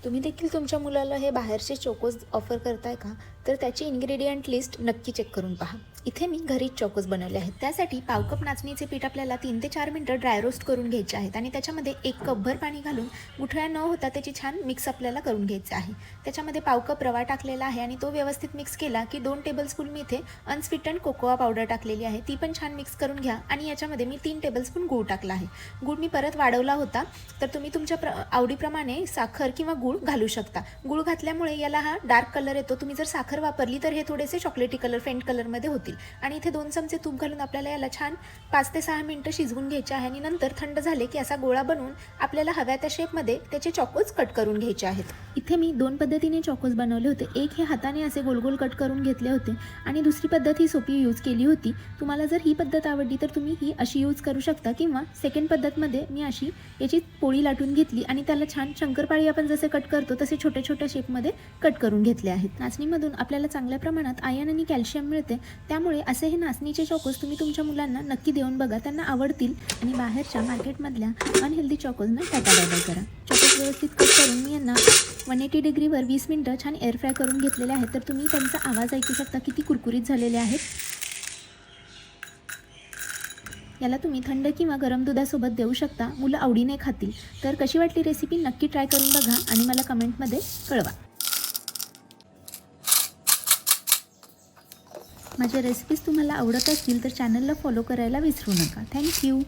तुम्ही देखील तुमच्या मुलाला हे बाहेरचे चोकोज ऑफर करताय का? तर त्याची इन्ग्रेडियंट लिस्ट नक्की चेक करून पहा. इथे मी घरीच चोकोज बनवले आहेत. त्यासाठी पाव कप नाचणीचे पीठ आपल्याला 3 ते 4 मिनिटं ड्राय रोस्ट करून घ्यायचे आहेत आणि त्याच्यामध्ये 1 कपभर पाणी घालून गुठळ्या न होता त्याची छान मिक्स आपल्याला करून घ्यायचं आहे. त्याच्यामध्ये पाव कप रवा टाकलेला आहे आणि तो व्यवस्थित मिक्स केला की 2 टेबलस्पून मी इथे अनस्वीटन्ड कोकोआ पावडर टाकलेली आहे. ती पण छान मिक्स करून घ्या आणि याच्यामध्ये मी 3 टेबलस्पून गूळ टाकला आहे. गूळ मी परत वाढवला होता, तर तुम्ही तुमच्या आवडीप्रमाणे साखर किंवा गूळ घालू शकता. गूळ घातल्यामुळे याला हा डार्क कलर येतो. तुम्ही जर साखर वापरली तर हे थोडेसे चॉकलेटी कलर, फेंट कलरमध्ये होतील. आणि इथे 2 चमचे तूप घालून आपल्याला याला छान 5 ते 6 मिनिटं शिजवून घ्यायचे आहे आणि नंतर थंड झाले की असा गोळा बनवून आपल्याला हव्या त्या शेपमध्ये त्याचे चॉकोज कट करून घ्यायचे आहेत. इथे मी 2 पद्धतीने चॉकोज बनवले होते. एक हे हाताने असे गोल गोल कट करून घेतले होते आणि दुसरी पद्धत ही सोपी यूज केली होती. तुम्हाला जर ही पद्धत आवडली तर तुम्ही ही अशी यूज करू शकता किंवा सेकंड पद्धतमध्ये मी अशी याची पोळी लाटून घेतली आणि त्याला छान शंकरपाळी आपण जसे कट करतो तसे छोट्या छोट्या शेपमध्ये कट करून घेतले आहेत. नाचणीमधून आपल्याला चांगल्या प्रमाणात आयर्न आणि कॅल्शियम मिळते, त्यामुळे असे हे नाचणीचे चॉकोज तुम्ही तुमच्या मुलांना नक्की देऊन बघा. त्यांना आवडतील आणि बाहेरच्या मार्केटमधल्या अनहेल्दी चॉकोजना टाटाबाय करा. चॉकोज व्यवस्थित कट करून मी यांना 180 डिग्रीवर 20 मिनिटं छान एअर फ्राय करून घेतलेले आहेत. तर तुम्ही त्यांचा आवाज ऐकू शकता किती कुरकुरीत झालेले आहेत. याला तुम्ही थंड किंवा गरम दुधासोबत देऊ शकता. मुलं आवडीने खातील. तर कशी वाटली रेसिपी नक्की ट्राय करून बघा आणि मला कमेंटमध्ये कळवा. माझ्या रेसिपीज तुम्हाला आवडत असतील तर चॅनलला फॉलो करायला विसरू नका. थँक्यू.